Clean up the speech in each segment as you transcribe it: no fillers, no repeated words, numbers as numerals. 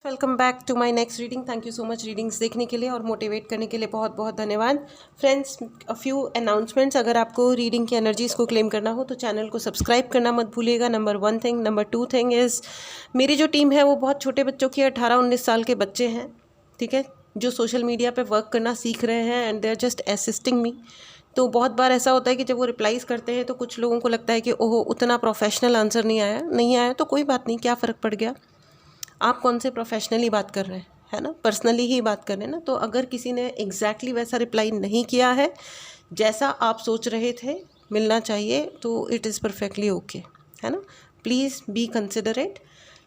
Welcome back to my next reading. Thank you so much readings देखने के लिए और मोटिवेट करने के लिए बहुत बहुत धन्यवाद। Friends, a few announcements. अगर आपको रीडिंग की एनर्जीज़ को क्लेम करना हो तो चैनल को सब्सक्राइब करना मत भूलिएगा, number 1 thing. Number 2 thing is, मेरी जो टीम है वो बहुत छोटे बच्चों की 18-19 साल के बच्चे हैं, ठीक है, जो सोशल मीडिया पर वर्क करना सीख रहे हैं and they are just assisting me. तो बहुत बार ऐसा होता है कि जब वो रिप्लाईज़ करते हैं तो कुछ लोगों को लगता है कि ओहो उतना प्रोफेशनल आंसर नहीं आया तो कोई बात नहीं, क्या फ़र्क पड़ गया। आप कौन से प्रोफेशनली बात कर रहे हैं, है ना, पर्सनली ही बात कर रहे हैं ना। तो अगर किसी ने एग्जैक्टली वैसा रिप्लाई नहीं किया है जैसा आप सोच रहे थे मिलना चाहिए, तो इट इज़ परफेक्टली ओके, है ना। Please be considerate.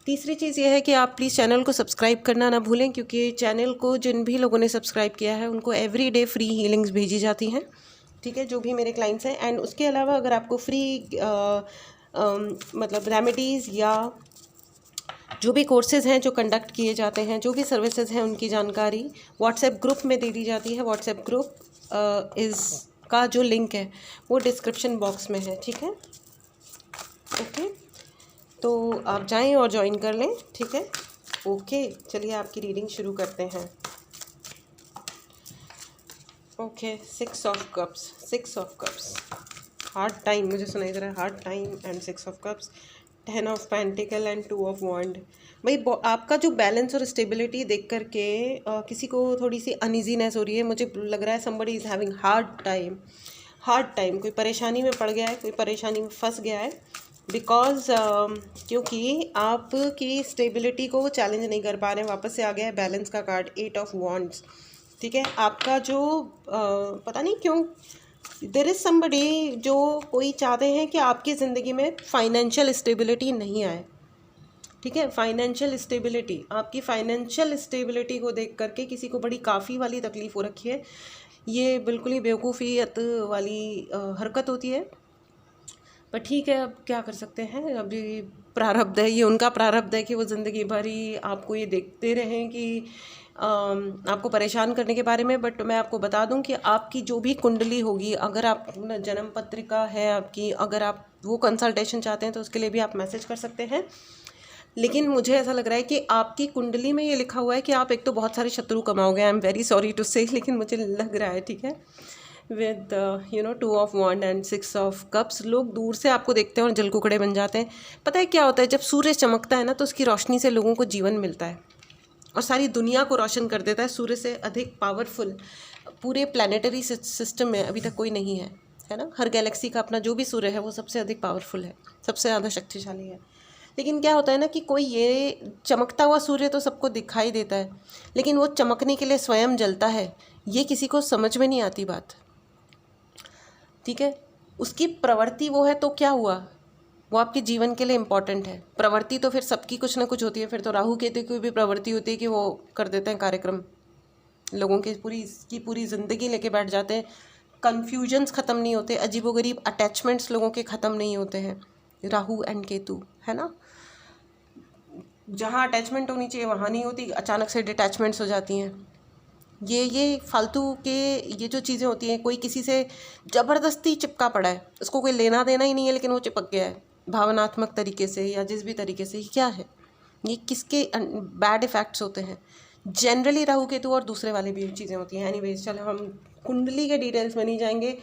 तीसरी चीज़ ये है कि आप प्लीज़ चैनल को सब्सक्राइब करना ना भूलें, क्योंकि चैनल को जिन भी लोगों ने सब्सक्राइब किया है उनको एवरी डे फ्री हीलिंग्स भेजी जाती हैं, ठीक है, जो भी मेरे क्लाइंट्स हैं। एंड उसके अलावा अगर आपको फ्री मतलब रेमेडीज़ या जो भी कोर्सेज़ हैं जो कंडक्ट किए जाते हैं, जो भी सर्विसेज हैं, उनकी जानकारी व्हाट्सएप ग्रुप में दे दी जाती है। व्हाट्सएप ग्रुप इस का जो लिंक है वो डिस्क्रिप्शन बॉक्स में है, ठीक है, ओके। तो आप जाएं और ज्वाइन कर लें, ठीक है, ओके। चलिए आपकी रीडिंग शुरू करते हैं। Okay, 6 of cups, hard time मुझे सुनाई दे रहा है, hard time and 6 of cups, 10 of pentacle and 2 of wand. भाई आपका जो बैलेंस और स्टेबिलिटी देख करके किसी को थोड़ी सी अनइजीनेस हो रही है। मुझे लग रहा है somebody is having hard time, कोई परेशानी में पड़ गया है, कोई परेशानी में फंस गया है, बिकॉज क्योंकि आपकी स्टेबिलिटी को वो चैलेंज नहीं कर पा रहे हैं। वापस से आ गया है बैलेंस का कार्ड, 8 ऑफ वॉन्ड्स, ठीक है। आपका जो पता नहीं क्यों देयर इज़ समबडी जो कोई चाहते हैं कि आपकी ज़िंदगी में फाइनेंशियल स्टेबिलिटी नहीं आए, ठीक है। फाइनेंशियल स्टेबिलिटी, आपकी फाइनेंशियल स्टेबिलिटी को देख करके किसी को बड़ी काफ़ी वाली तकलीफ़ हो रखी है। ये बिल्कुल ही बेवकूफ़ियत वाली हरकत होती है, पर ठीक है, अब क्या कर सकते हैं। अभी प्रारब्ध है, ये उनका प्रारब्ध है कि वो ज़िंदगी भर ही आपको ये देखते रहें कि आपको परेशान करने के बारे में। बट मैं आपको बता दूं कि आपकी जो भी कुंडली होगी, अगर आप जन्म पत्रिका है आपकी, अगर आप वो कंसल्टेशन चाहते हैं तो उसके लिए भी आप मैसेज कर सकते हैं। लेकिन मुझे ऐसा लग रहा है कि आपकी कुंडली में ये लिखा हुआ है कि आप एक तो बहुत सारे शत्रु कमाओगे। I am very sorry to say, लेकिन मुझे लग रहा है, ठीक है, with 2 of wand and 6 of cups. लोग दूर से आपको देखते हैं और जलकुकड़े बन जाते हैं। पता है क्या होता है, जब सूर्य चमकता है ना तो उसकी रोशनी से लोगों को जीवन मिलता है और सारी दुनिया को रोशन कर देता है। सूर्य से अधिक पावरफुल पूरे प्लानिटरी सिस्टम में अभी तक कोई नहीं है ना। हर गैलेक्सी का अपना जो भी सूर्य है वो सबसे अधिक पावरफुल है, सबसे ज़्यादा शक्तिशाली है। लेकिन क्या होता है ना कि कोई ये चमकता हुआ सूर्य तो सबको दिखाई देता है, लेकिन वो चमकने के लिए स्वयं जलता है, ये किसी को समझ में नहीं आती बात, ठीक है। उसकी प्रवृत्ति वो है तो क्या हुआ, वो आपके जीवन के लिए इम्पॉर्टेंट है। प्रवृत्ति तो फिर सबकी कुछ ना कुछ होती है। फिर तो राहु केतु की भी प्रवृत्ति होती है कि वो कर देते हैं कार्यक्रम, लोगों की पूरी ज़िंदगी लेके बैठ जाते हैं। कन्फ्यूजन्स ख़त्म नहीं होते, अजीबोगरीब अटैचमेंट्स लोगों के ख़त्म नहीं होते हैं। राहु एंड केतु, है ना, जहाँ अटैचमेंट होनी चाहिए वहाँ नहीं होती, अचानक से डिटैचमेंट्स हो जाती हैं। ये फालतू के ये जो चीज़ें होती हैं, कोई किसी से ज़बरदस्ती चिपका पड़ा है, उसको कोई लेना देना ही नहीं है, लेकिन वो चिपक गया है भावनात्मक तरीके से या जिस भी तरीके से। क्या है ये, किसके बैड इफ़ेक्ट्स होते हैं? जनरली राहु केतु और दूसरे वाले भी चीज़ें होती हैं। एनीवेज, चलो हम कुंडली के डिटेल्स में नहीं जाएंगे।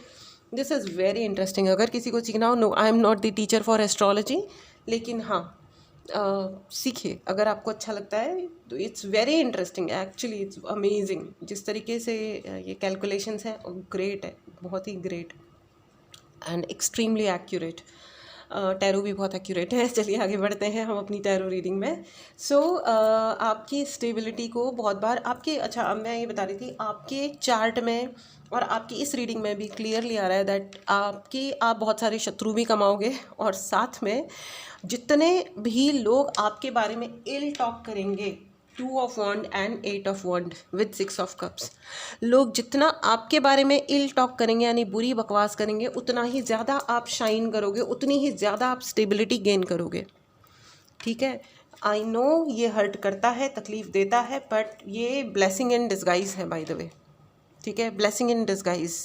This is very interesting. अगर किसी को सीखना हो, no I am not the teacher for astrology, लेकिन हाँ सीखिए अगर आपको अच्छा लगता है तो। It's very interesting actually, it's amazing. जिस तरीके से ये कैलकुलेशंस हैं ग्रेट है, बहुत ही great and extremely accurate. Tarot भी बहुत एक्यूरेट है। चलिए आगे बढ़ते हैं हम अपनी टैरो रीडिंग में। आपकी स्टेबिलिटी को बहुत बार आपके, अच्छा अब मैं ये बता रही थी, आपके चार्ट में और आपकी इस रीडिंग में भी क्लियरली आ रहा है दैट आप बहुत सारे शत्रु भी कमाओगे, और साथ में जितने भी लोग आपके बारे में इल टॉक करेंगे, 2 of wand and 8 of wand with 6 of cups, लोग जितना आपके बारे में इल टॉक करेंगे यानी बुरी बकवास करेंगे, उतना ही ज़्यादा आप शाइन करोगे, उतनी ही ज़्यादा आप स्टेबिलिटी गेन करोगे, ठीक है। आई नो ये हर्ट करता है, तकलीफ़ देता है, बट ये ब्लेसिंग इन डिस्गाइज है, बाय द वे, ठीक है, ब्लेसिंग इन डिस्गाइज।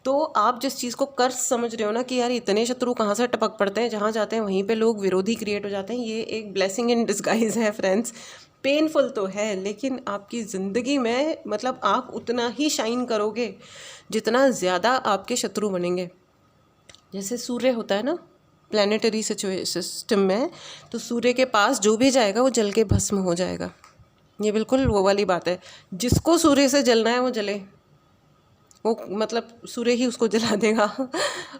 तो आप जिस चीज़ को कर्ज समझ रहे हो ना कि यार इतने शत्रु कहाँ से टपक पड़ते हैं, जहाँ जाते हैं वहीं पे लोग विरोधी क्रिएट हो जाते हैं, ये एक ब्लेसिंग इन डिस्गाइज है फ्रेंड्स। पेनफुल तो है, लेकिन आपकी ज़िंदगी में मतलब आप उतना ही शाइन करोगे जितना ज़्यादा आपके शत्रु बनेंगे। जैसे सूर्य होता है ना प्लानिटरी सिस्टम में, तो सूर्य के पास जो भी जाएगा वो जल के भस्म हो जाएगा। ये बिल्कुल वो वाली बात है, जिसको सूर्य से जलना है वो जले, वो मतलब सूर्य ही उसको जला देगा।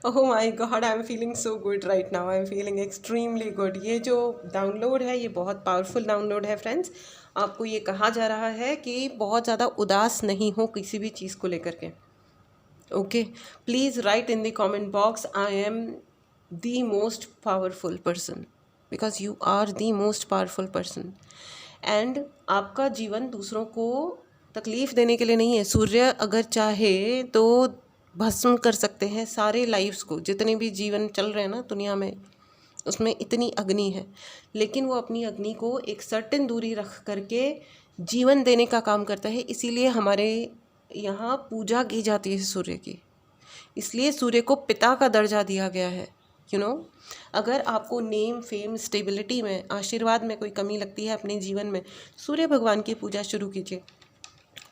Oh my God, I am feeling so good right now, I am feeling extremely good. ये जो डाउनलोड है ये बहुत पावरफुल डाउनलोड है फ्रेंड्स। आपको ये कहा जा रहा है कि बहुत ज़्यादा उदास नहीं हो किसी भी चीज़ को लेकर के। Okay, please write in the comment box, I am the most powerful person, because you are the most powerful person. And आपका जीवन दूसरों को तकलीफ़ देने के लिए नहीं है। सूर्य अगर चाहे तो भस्म कर सकते हैं सारे लाइफ्स को, जितने भी जीवन चल रहे हैं ना दुनिया में, उसमें इतनी अग्नि है, लेकिन वो अपनी अग्नि को एक सर्टेन दूरी रख करके जीवन देने का काम करता है। इसीलिए हमारे यहाँ पूजा की जाती है सूर्य की, इसलिए सूर्य को पिता का दर्जा दिया गया है। अगर आपको नेम, फेम, स्टेबिलिटी में, आशीर्वाद में कोई कमी लगती है अपने जीवन में, सूर्य भगवान की पूजा शुरू कीजिए।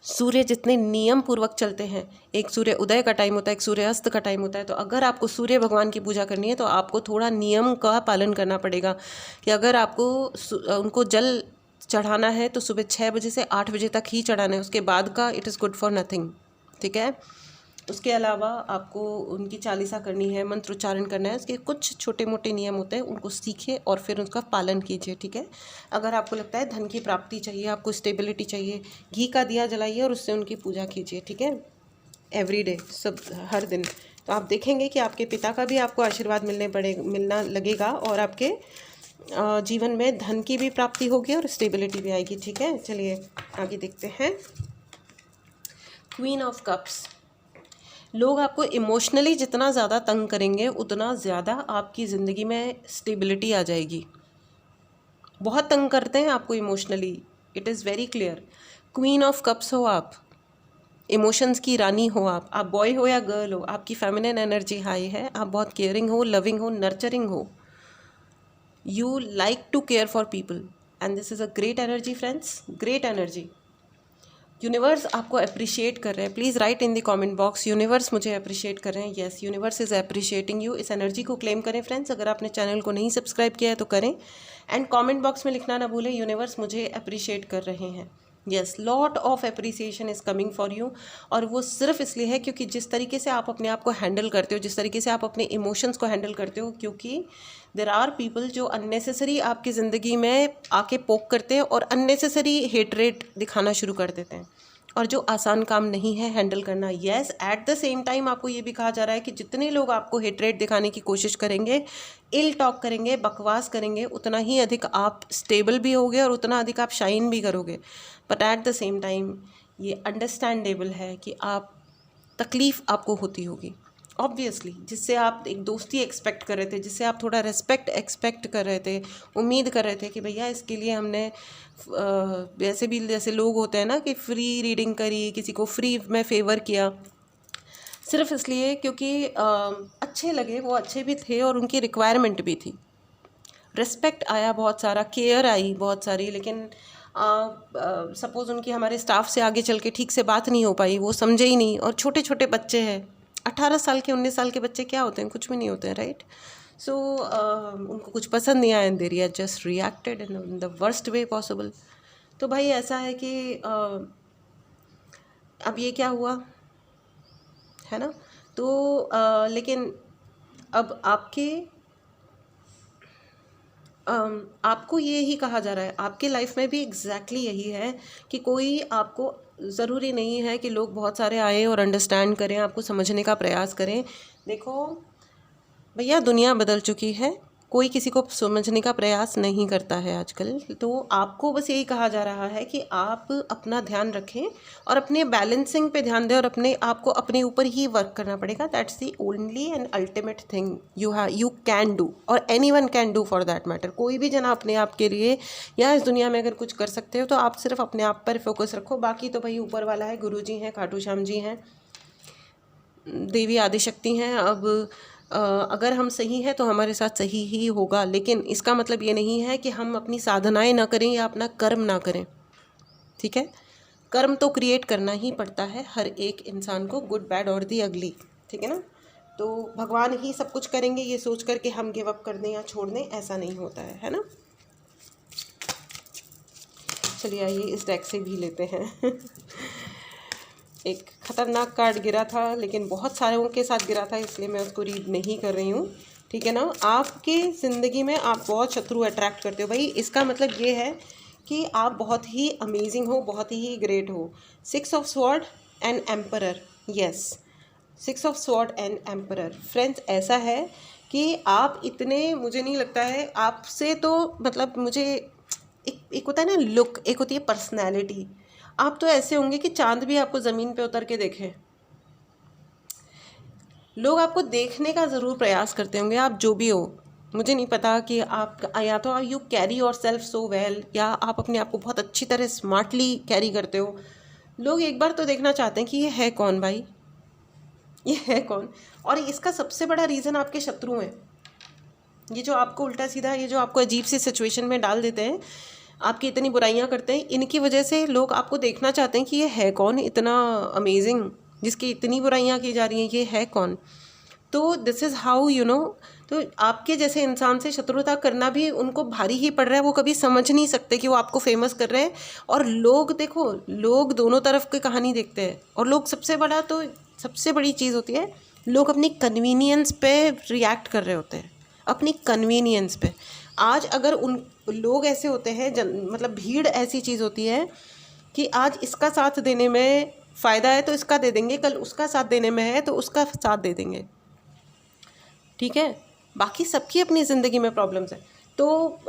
सूर्य जितने नियम पूर्वक चलते हैं, एक सूर्य उदय का टाइम होता है, एक सूर्य अस्त का टाइम होता है, तो अगर आपको सूर्य भगवान की पूजा करनी है तो आपको थोड़ा नियम का पालन करना पड़ेगा कि अगर आपको उनको जल चढ़ाना है तो सुबह 6 बजे से 8 बजे तक ही चढ़ाना है, उसके बाद का it is good for nothing. ठीक है, उसके अलावा आपको उनकी चालीसा करनी है, मंत्रोच्चारण करना है, उसके कुछ छोटे मोटे नियम होते हैं, उनको सीखिए और फिर उसका पालन कीजिए। ठीक है, अगर आपको लगता है धन की प्राप्ति चाहिए, आपको स्टेबिलिटी चाहिए, घी का दिया जलाइए और उससे उनकी पूजा कीजिए। ठीक है, एवरीडे, सब हर दिन, तो आप देखेंगे कि आपके पिता का भी आपको आशीर्वाद मिलना लगेगा और आपके जीवन में धन की भी प्राप्ति होगी और स्टेबिलिटी भी आएगी। ठीक है, चलिए आगे देखते हैं। क्वीन ऑफ कप्स, लोग आपको इमोशनली जितना ज़्यादा तंग करेंगे उतना ज़्यादा आपकी ज़िंदगी में स्टेबिलिटी आ जाएगी। बहुत तंग करते हैं आपको emotionally, it is very clear. Queen of cups हो आप, इमोशंस की रानी हो आप बॉय हो या गर्ल हो, आपकी फेमिनिन एनर्जी हाई है, आप बहुत केयरिंग हो, लविंग हो, नर्चरिंग हो, you like to care for people and this is a great energy friends, great energy. Universe आपको अप्रिशिएट कर रहे हैं, please write in the comment box, universe मुझे अप्रिशिएट कर रहे हैं। Yes, universe is appreciating you. इस एनर्जी को क्लेम करें फ्रेंड्स। अगर आपने चैनल को नहीं सब्सक्राइब किया है तो करें एंड कमेंट बॉक्स में लिखना ना भूलें, यूनिवर्स मुझे अप्रिशिएट कर रहे हैं। Yes, lot of appreciation is coming for you, और वो सिर्फ इसलिए है क्योंकि जिस तरीके से आप अपने आप को हैंडल करते हो, जिस तरीके से आप अपने इमोशंस को हैंडल करते हो, क्योंकि देर आर पीपल जो अननेसेसरी आपकी ज़िंदगी में आके पोक करते हैं और अननेसेसरी हेटरेट दिखाना शुरू कर देते हैं, और जो आसान काम नहीं है हैंडल करना। Yes, at the same time आपको ये भी कहा जा रहा है कि जितने लोग आपको हेटरेट दिखाने की कोशिश करेंगे, इल टॉक करेंगे, बकवास करेंगे, उतना ही अधिक आप स्टेबल भी होगे और उतना अधिक आप शाइन भी करोगे। But at the same time ये अंडरस्टैंडेबल है कि आप तकलीफ़ आपको होती होगी ऑब्वियसली, जिससे आप एक दोस्ती एक्सपेक्ट कर रहे थे, जिससे आप थोड़ा रेस्पेक्ट एक्सपेक्ट कर रहे थे, उम्मीद कर रहे थे कि भैया इसके लिए हमने वैसे भी जैसे लोग होते हैं ना कि फ्री रीडिंग करी, किसी को फ्री में फेवर किया, सिर्फ इसलिए क्योंकि अच्छे लगे, वो अच्छे भी थे और उनकी रिक्वायरमेंट भी थी। रिस्पेक्ट आया बहुत सारा, केयर आई बहुत सारी, लेकिन सपोज़ उनकी हमारे स्टाफ से आगे चल के ठीक से बात नहीं हो पाई, वो समझे ही नहीं। और छोटे छोटे बच्चे हैं, 18 साल के 19 साल के बच्चे क्या होते हैं, कुछ भी नहीं होते हैं, राइट। सो उनको कुछ पसंद नहीं आया, they are just reacted in the worst way possible. तो भाई ऐसा है कि अब ये क्या हुआ है ना, तो लेकिन अब आपको ये ही कहा जा रहा है, आपके लाइफ में भी एग्जैक्टली यही है कि कोई आपको, ज़रूरी नहीं है कि लोग बहुत सारे आए और अंडरस्टैंड करें, आपको समझने का प्रयास करें। देखो भैया, दुनिया बदल चुकी है, कोई किसी को समझने का प्रयास नहीं करता है आजकल। तो आपको बस यही कहा जा रहा है कि आप अपना ध्यान रखें और अपने बैलेंसिंग पे ध्यान दें, और अपने आप को अपने ऊपर ही वर्क करना पड़ेगा। That's the only and ultimate thing you can do, और anyone can do for that matter. कोई भी जना अपने आप के लिए या इस दुनिया में अगर कुछ कर सकते हो तो आप सिर्फ अपने आप पर फोकस रखो। बाकी तो भाई ऊपर वाला है, गुरु जी हैं, खाटू श्याम जी हैं, देवी आदिशक्ति हैं। अब अगर हम सही हैं तो हमारे साथ सही ही होगा, लेकिन इसका मतलब ये नहीं है कि हम अपनी साधनाएं ना करें या अपना कर्म ना करें। ठीक है, कर्म तो क्रिएट करना ही पड़ता है हर एक इंसान को, गुड बैड और दी अगली। ठीक है ना, तो भगवान ही सब कुछ करेंगे ये सोच कर के हम गिव अप कर दें या छोड़ दें, ऐसा नहीं होता है ना। चलिए आइए इस डेक से भी लेते हैं। एक खतरनाक कार्ड गिरा था, लेकिन बहुत सारों के साथ गिरा था, इसलिए मैं उसको रीड नहीं कर रही हूँ। ठीक है ना, आपके ज़िंदगी में आप बहुत शत्रु अट्रैक्ट करते हो भाई, इसका मतलब ये है कि आप बहुत ही अमेजिंग हो, बहुत ही ग्रेट हो। 6 of sword and emperor, yes, 6 of sword and emperor. Friends, ऐसा है कि आप इतने, मुझे नहीं लगता है आपसे, तो मतलब मुझे एक होता है ना लुक, एक होती है पर्सनैलिटी, आप तो ऐसे होंगे कि चांद भी आपको ज़मीन पे उतर के देखे। लोग आपको देखने का ज़रूर प्रयास करते होंगे, आप जो भी हो, मुझे नहीं पता कि आप या तो you carry your self so well, या आप अपने आप को बहुत अच्छी तरह स्मार्टली कैरी करते हो। लोग एक बार तो देखना चाहते हैं कि ये है कौन भाई, ये है कौन। और इसका सबसे बड़ा रीज़न आपके शत्रु हैं, ये जो आपको उल्टा सीधा, ये जो आपको अजीब सी सिचुएशन में डाल देते हैं, आपकी इतनी बुराइयां करते हैं, इनकी वजह से लोग आपको देखना चाहते हैं कि ये है कौन इतना अमेजिंग, जिसकी इतनी बुराइयां की जा रही हैं, ये है कौन। तो this is how you know, तो आपके जैसे इंसान से शत्रुता करना भी उनको भारी ही पड़ रहा है। वो कभी समझ नहीं सकते कि वो आपको फेमस कर रहे हैं। और लोग देखो, लोग दोनों तरफ की कहानी देखते हैं, और लोग सबसे बड़ा, तो सबसे बड़ी चीज़ होती है, लोग अपनी कन्वीनियंस पे रिएक्ट कर रहे होते हैं, अपनी कन्वीनियंस पे। आज अगर उन लोग ऐसे होते हैं, मतलब भीड़ ऐसी चीज़ होती है कि आज इसका साथ देने में फ़ायदा है तो इसका दे देंगे, कल उसका साथ देने में है तो उसका साथ दे देंगे। ठीक है, बाकी सबकी अपनी ज़िंदगी में प्रॉब्लम्स है, तो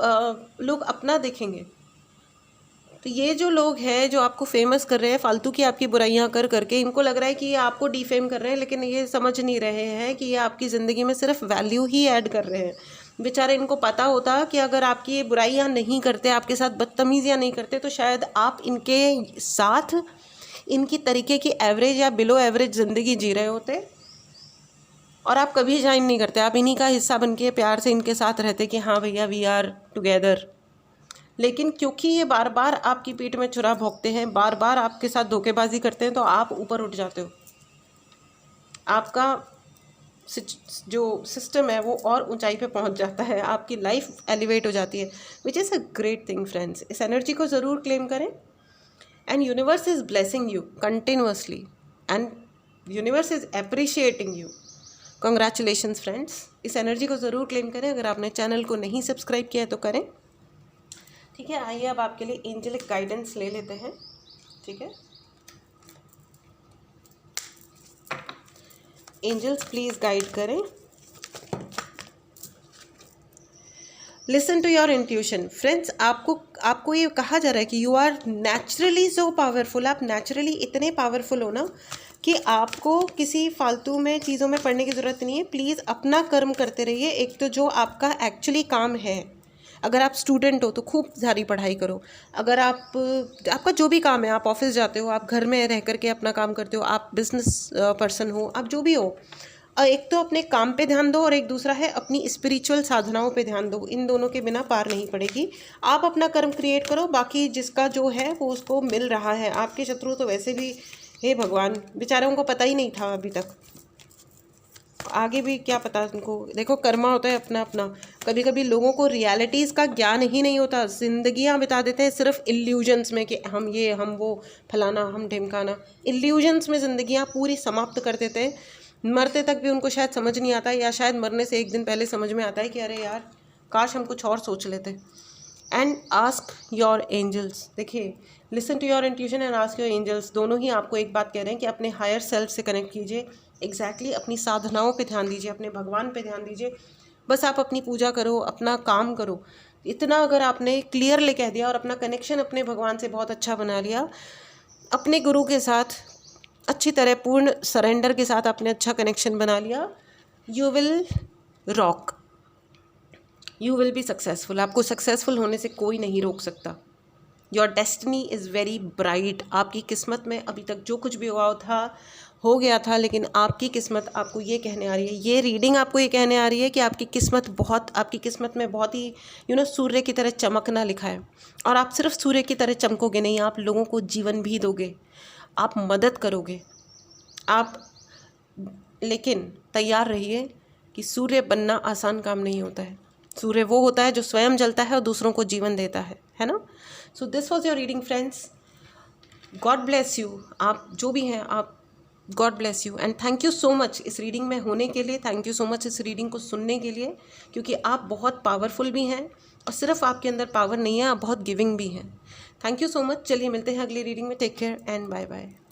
लोग अपना देखेंगे। तो ये जो लोग हैं जो आपको फेमस कर रहे हैं फालतू की आपकी बुराइयां कर करके, इनको लग रहा है कि ये आपको डिफेम कर रहे हैं, लेकिन ये समझ नहीं रहे हैं कि ये आपकी ज़िंदगी में सिर्फ वैल्यू ही ऐड कर रहे हैं। बेचारे, इनको पता होता कि अगर आपकी ये बुराइयां नहीं करते, आपके साथ बदतमीजियां नहीं करते, तो शायद आप इनके साथ इनकी तरीके की एवरेज या बिलो एवरेज ज़िंदगी जी रहे होते, और आप कभी ज्वाइन नहीं करते, आप इन्हीं का हिस्सा बन के प्यार से इनके साथ रहते कि हाँ भैया वी आर टुगेदर। लेकिन क्योंकि ये बार बार आपकी पीठ में छुरा भोंकते हैं, बार बार आपके साथ धोखेबाजी करते हैं, तो आप ऊपर उठ जाते हो, आपका जो सिस्टम है वो और ऊंचाई पे पहुंच जाता है, आपकी लाइफ एलिवेट हो जाती है, which is a great thing friends. इस एनर्जी को ज़रूर क्लेम करें, and universe is blessing you continuously, and universe is appreciating you. Congratulations friends, इस एनर्जी को ज़रूर क्लेम करें। अगर आपने चैनल को नहीं सब्सक्राइब किया है तो करें। ठीक है, आइए अब आपके लिए एंजेलिक गाइडेंस ले लेते हैं। ठीक है, एंजल्स प्लीज गाइड करें। Listen to your intuition. Friends, आपको ये कहा जा रहा है कि you are naturally so powerful, आप नेचुरली इतने पावरफुल हो ना कि आपको किसी फालतू में चीज़ों में पढ़ने की ज़रूरत नहीं है। प्लीज़ अपना कर्म करते रहिए। एक तो जो आपका एक्चुअली काम है, अगर आप स्टूडेंट हो तो खूब सारी पढ़ाई करो। अगर आपका जो भी काम है, आप ऑफिस जाते हो, आप घर में रह करके अपना काम करते हो, आप बिजनेस पर्सन हो, आप जो भी हो, एक तो अपने काम पे ध्यान दो, और एक दूसरा है अपनी स्पिरिचुअल साधनाओं पे ध्यान दो। इन दोनों के बिना पार नहीं पड़ेगी। आप अपना कर्म क्रिएट करो, बाकी जिसका जो है वो उसको मिल रहा है। आपके शत्रु तो वैसे भी, हे भगवान, बेचारों को पता ही नहीं था अभी तक, आगे भी क्या पता उनको। देखो, कर्मा होता है अपना अपना। कभी कभी लोगों को रियलिटीज़ का ज्ञान ही नहीं होता, जिंदगियां बिता देते हैं सिर्फ इल्यूजन्स में कि हम ये, हम वो, फलाना, हम ढिमकाना। इल्यूजन्स में जिंदगियां पूरी समाप्त कर देते हैं। मरते तक भी उनको शायद समझ नहीं आता, या शायद मरने से एक दिन पहले समझ में आता है कि अरे यार, काश हम कुछ और सोच लेते। And ask your angels. देखिए, listen to your intuition and ask your angels, दोनों ही आपको एक बात कह रहे हैं कि अपने हायर सेल्फ से कनेक्ट कीजिए। एग्जैक्टली अपनी साधनाओं पे ध्यान दीजिए, अपने भगवान पे ध्यान दीजिए। बस आप अपनी पूजा करो, अपना काम करो। इतना अगर आपने क्लियरली कह दिया और अपना कनेक्शन अपने भगवान से बहुत अच्छा बना लिया, अपने गुरु के साथ अच्छी तरह पूर्ण सरेंडर के साथ आपने अच्छा कनेक्शन बना लिया, you will rock, you will be successful. आपको सक्सेसफुल होने से कोई नहीं रोक सकता। Your destiny is very bright. आपकी किस्मत में अभी तक जो कुछ भी हुआ था, हो गया था, लेकिन आपकी किस्मत आपको ये कहने आ रही है, ये रीडिंग आपको ये कहने आ रही है कि आपकी किस्मत में बहुत ही सूर्य की तरह चमकना लिखा है। और आप सिर्फ सूर्य की तरह चमकोगे नहीं, आप लोगों को जीवन भी दोगे, आप मदद करोगे आप। लेकिन तैयार रहिए कि सूर्य बनना आसान काम नहीं होता है। सूर्य वो होता है जो स्वयं जलता है और दूसरों को जीवन देता है ना। So this was your reading friends. God bless you. आप जो भी हैं, आप God bless you and thank you so much इस रीडिंग में होने के लिए, थैंक यू सो मच इस रीडिंग को सुनने के लिए, क्योंकि आप बहुत पावरफुल भी हैं और सिर्फ आपके अंदर पावर नहीं है, आप बहुत गिविंग भी हैं। Thank you so much. चलिए मिलते हैं अगली रीडिंग में। Take care and bye bye.